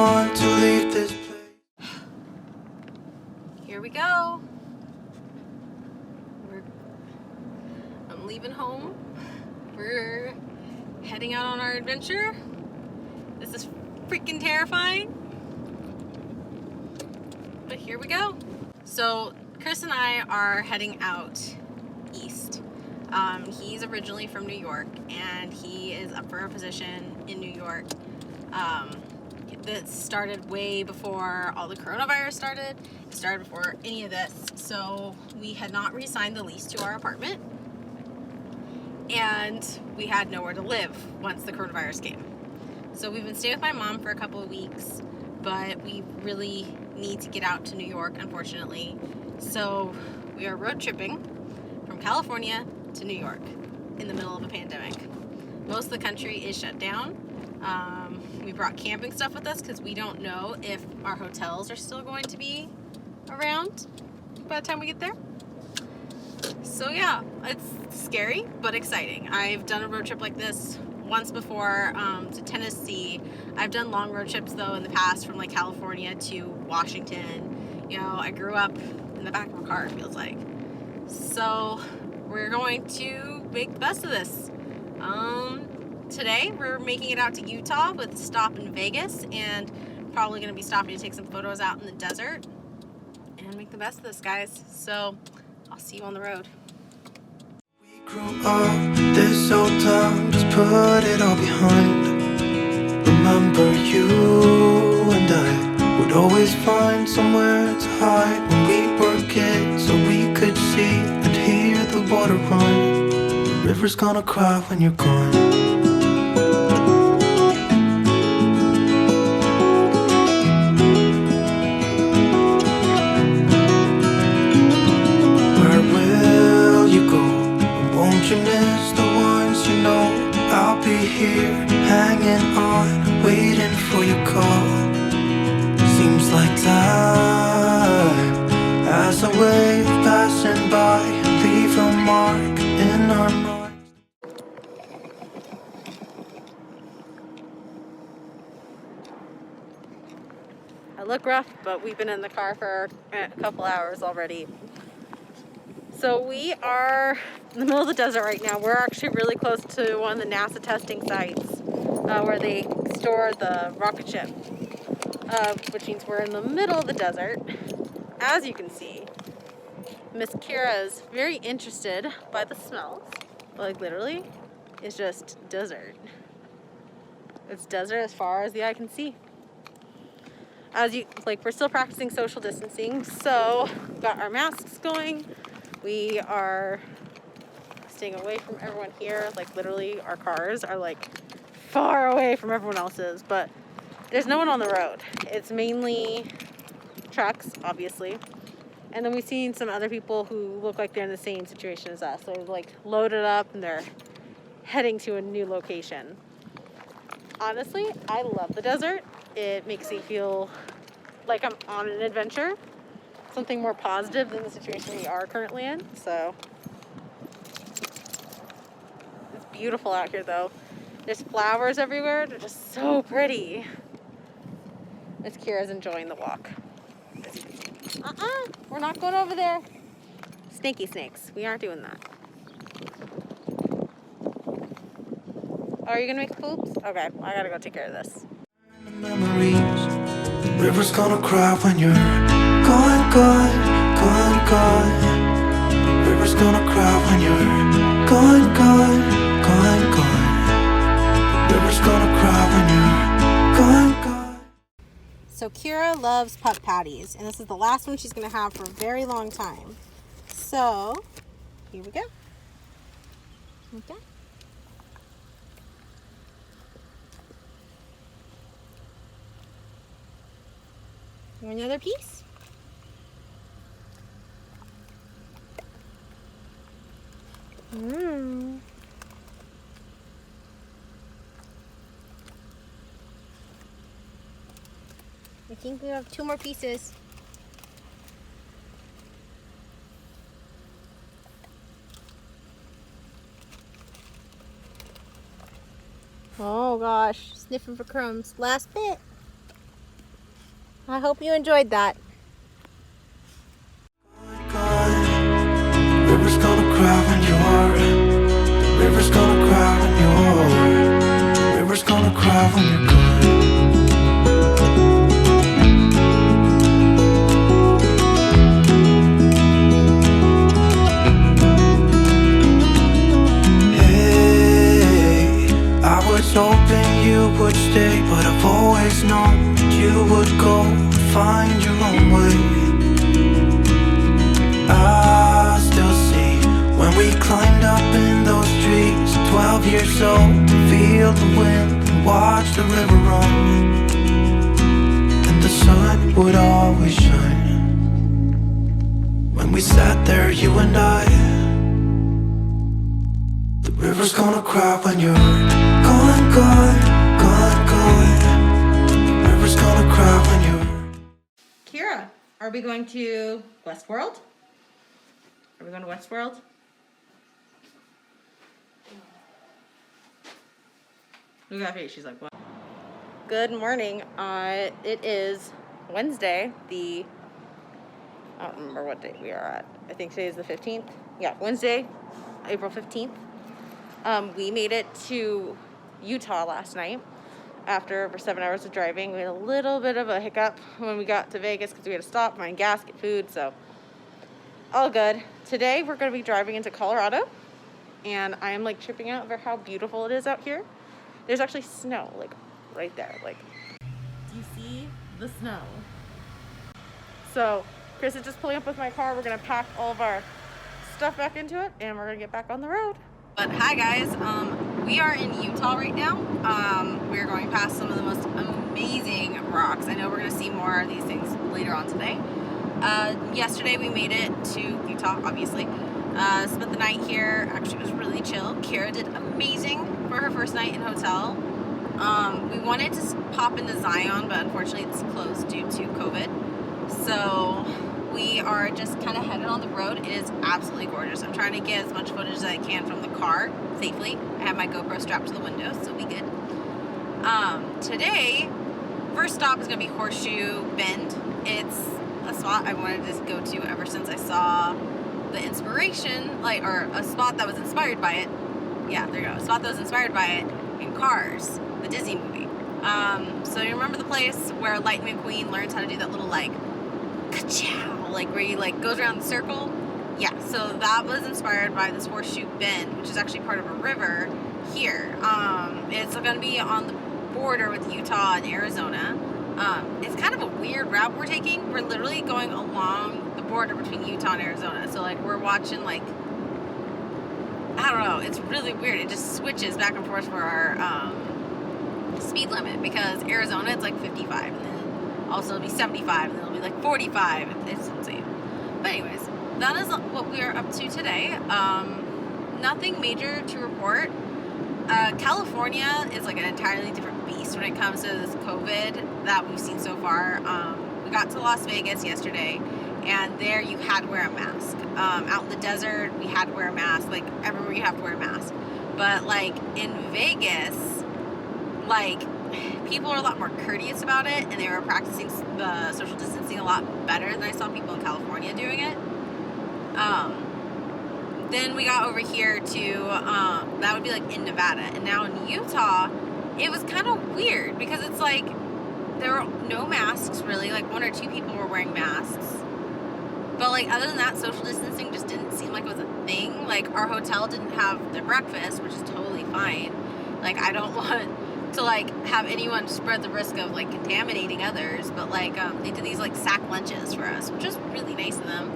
want to leave this place. Here we go. I'm leaving home. We're heading out on our adventure. This is freaking terrifying. But here we go. So Chris and I are heading out east. He's originally from New York and he is up for a position in New York that started way before all the coronavirus started. It started before any of this. So we had not re-signed the lease to our apartment and we had nowhere to live once the coronavirus came. So we've been staying with my mom for a couple of weeks, but we really need to get out to New York, unfortunately. So we are road tripping from California to New York in the middle of a pandemic. Most of the country is shut down. We brought camping stuff with us because we don't know if our hotels are still going to be around by the time we get there. So yeah, it's scary but exciting. I've done a road trip like this once before to Tennessee. I've done long road trips though in the past from like California to Washington. You know, I grew up in the back of a car, it feels like. So we're going to make the best of this. Today we're making it out to Utah with a stop in Vegas and probably going to be stopping to take some photos out in the desert and make the best of this, guys. So I'll see you on the road. We grew up this old town, just put it all behind. Remember you and I would always find somewhere to hide when we were kids, so we could see and hear the water run. The river's gonna cry when you're gone. Won't you miss the ones you know? I'll be here, hanging on, waiting for your call. Seems like time as a wave passing by, leave a mark in our minds. I look rough, but we've been in the car for a couple hours already. So we are in the middle of the desert right now. We're actually really close to one of the NASA testing sites where they store the rocket ship, which means we're in the middle of the desert. As you can see, Miss Kira is very interested by the smells. Like literally, it's just desert. It's desert as far as the eye can see. We're still practicing social distancing, so we've got our masks going. We are staying away from everyone here. Like literally our cars are like far away from everyone else's, but there's no one on the road. It's mainly trucks, obviously. And then we've seen some other people who look like they're in the same situation as us. They're like loaded up and they're heading to a new location. Honestly, I love the desert. It makes me feel like I'm on an adventure. Something more positive than the situation we are currently in. So it's beautiful out here though. There's flowers everywhere. They're just so pretty. Miss Kira's enjoying the walk. We're not going over there. Snaky snakes. We aren't doing that. Oh, are you gonna make poops? Okay, I gotta go take care of this. Memories. The river's gonna cry when you're gone, gone, gone, gone. The river's gonna cry when you're gone, gone, gone, gone. The river's gonna cry when you're gone, gone. So Kira loves pup patties, and this is the last one she's gonna have for a very long time. So here we go. Okay. Another piece? I think we have 2 more pieces. Oh gosh, sniffing for crumbs. Last bit. I hope you enjoyed that. The river's gonna cry when you're. The river's gonna cry when you're. The river's gonna cry when you're gone. Hey, I was hoping you would stay, but I've always known you would go and find your own way. I still see when we climbed up in those trees, 12 years old, to feel the wind and watch the river run. And the sun would always shine when we sat there, you and I. The river's gonna cry when you're gone, gone, gone, gone. The river's gonna cry when you're. Kira, are we going to Westworld? Are we going to Westworld? Look at that face. She's like, what? Good morning. It is Wednesday, I don't remember what date we are at. I think today is the 15th. Yeah, Wednesday, April 15th. We made it to Utah last night after over 7 hours of driving. We had a little bit of a hiccup when we got to Vegas because we had to stop, find gas, get food, so all good. Today we're going to be driving into Colorado, and I am like tripping out over how beautiful it is out here. There's actually snow like right there. Like, do you see the snow? So Chris is just pulling up with my car. We're going to pack all of our stuff back into it, and we're going to get back on the road. But hi guys, we are in Utah right now. We're going past some of the most amazing rocks. I know we're going to see more of these things later on today. Yesterday we made it to Utah, obviously. Spent the night here. Actually, it was really chill. Kara did amazing for her first night in hotel. We wanted to pop into Zion, but unfortunately it's closed due to COVID. So we are just kind of headed on the road. It is absolutely gorgeous. I'm trying to get as much footage as I can from the car safely. I have my GoPro strapped to the window, so we good. Today, first stop is going to be Horseshoe Bend. It's a spot I wanted to go to ever since I saw the inspiration, or a spot that was inspired by it. Yeah, there you go. A spot that was inspired by it in Cars, the Disney movie. So you remember the place where Lightning McQueen learns how to do that little ka-chow, where he goes around the circle? Yeah, so that was inspired by this Horseshoe Bend, which is actually part of a river here. It's going to be on the border with Utah and Arizona. It's kind of a weird route we're taking. We're literally going along the border between Utah and Arizona. So we're watching I don't know, it's really weird. It just switches back and forth for our speed limit, because Arizona it's 55, and then also it'll be 75, and then it'll be 45. It's insane. But anyways, that is what we are up to today. Nothing major to report. California is an entirely different beast when it comes to this COVID that we've seen so far. We got to Las Vegas yesterday, and there you had to wear a mask. Out in the desert, we had to wear a mask. Everywhere you have to wear a mask. But in Vegas, people are a lot more courteous about it, and they were practicing the social distancing a lot better than I saw people in California doing it. Then we got over here to, that would be in Nevada. And now in Utah, it was kind of weird because it's there were no masks really. 1 or 2 people were wearing masks. But other than that, social distancing just didn't seem like it was a thing. Our hotel didn't have their breakfast, which is totally fine. I don't want to have anyone spread the risk of contaminating others. But they did these sack lunches for us, which is really nice of them.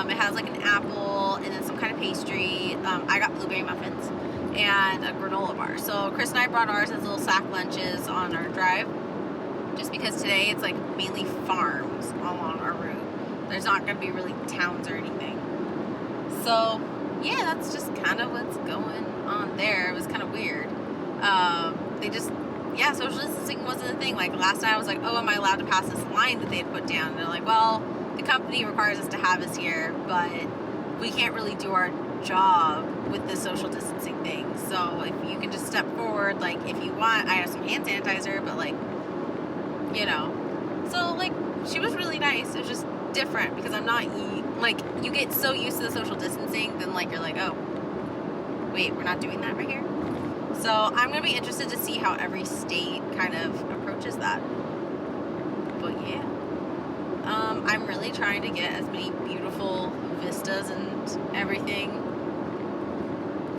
It has an apple and then some kind of pastry. I got blueberry muffins and a granola bar. So Chris and I brought ours as little sack lunches on our drive, just because today it's mainly farms along our route. There's not going to be really towns or anything. So yeah, that's just kind of what's going on there. It was kind of weird. Social distancing wasn't a thing. Last night I was oh, am I allowed to pass this line that they had put down? And they're well, the company requires us to have this here, but we can't really do our job with the social distancing thing. So if you can just step forward, if you want, I have some hand sanitizer, but so she was really nice. It was just different because I'm not like, you get so used to the social distancing, then like you're like, oh, wait, we're not doing that right here. So I'm gonna be interested to see how every state kind of approaches that. But yeah, I'm really trying to get as many beautiful vistas and everything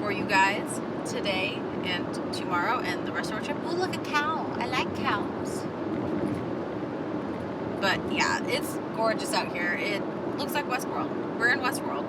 for you guys today and tomorrow and the rest of our trip. Oh, look, a cow. I like cows. But yeah, it's gorgeous out here. It looks like Westworld. We're in Westworld.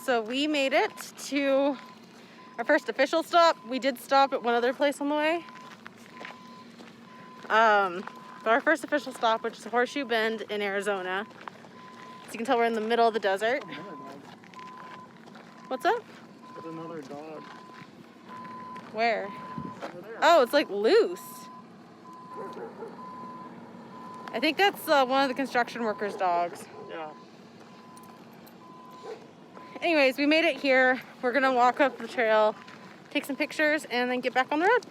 So we made it to our first official stop. We did stop at one other place on the way. But our first official stop, which is Horseshoe Bend in Arizona. So you can tell we're in the middle of the desert. What's up? There's another dog. Where? Over there. Oh, it's like loose. I think that's one of the construction workers' dogs. Yeah. Anyways, we made it here. We're gonna walk up the trail, take some pictures, and then get back on the road.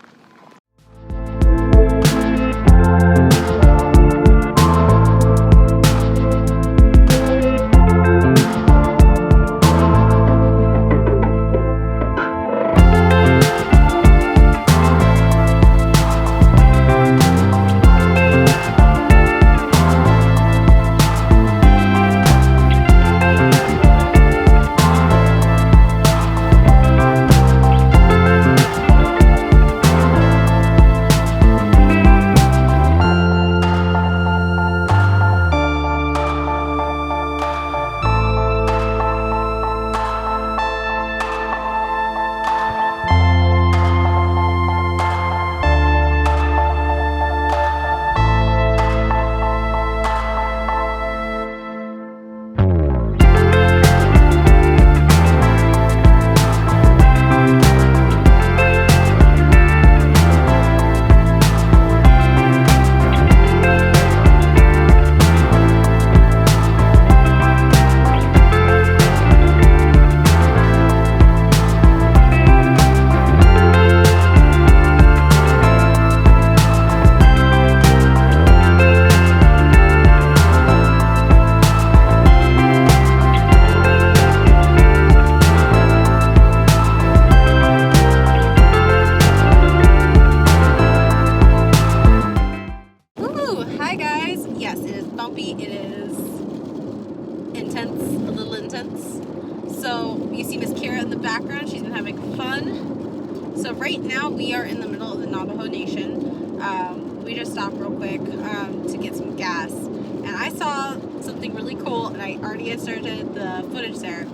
So right now we are in the middle of the Navajo Nation. We just stopped real quick to get some gas, and I saw something really cool, and I already inserted the footage there.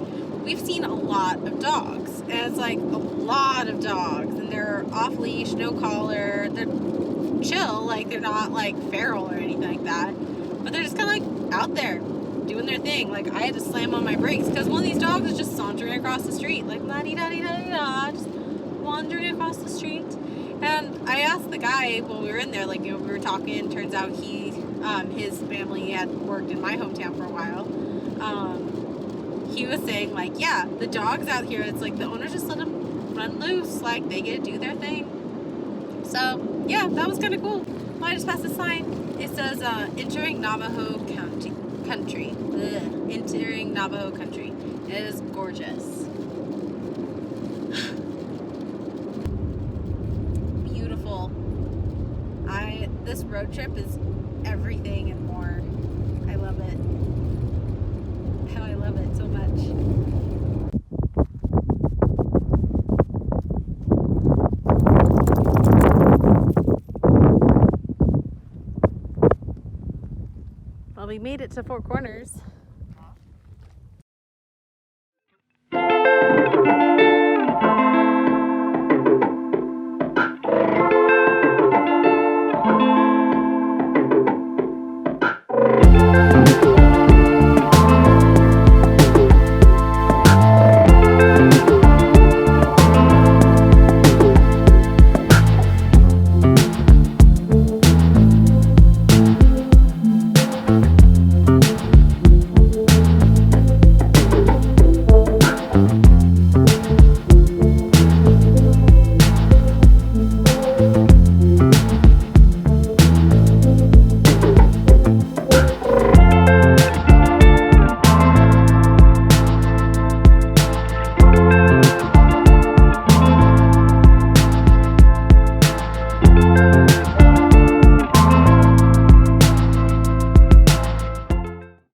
we've seen a lot of dogs, and it's like a lot of dogs, and they're off leash, no collar, they're chill, like they're not like feral or anything like that, but they're just kind of like out there doing their thing. Like I had to slam on my brakes because one of these dogs was just sauntering across the street, like la-di-da-di-da-di-da, just wandering across the street. And I asked the guy while we were in there, like, you know, we were talking, turns out his family had worked in my hometown for a while. He was saying, like, yeah, the dogs out here, it's like the owners just let them run loose, like they get to do their thing. So yeah, that was kind of cool. Well, I just passed a sign. It says entering Navajo country. Ugh. Entering Navajo country. It is gorgeous. Beautiful. This road trip is everything and more. I love it. How I love it so much. Well, we made it to Four Corners.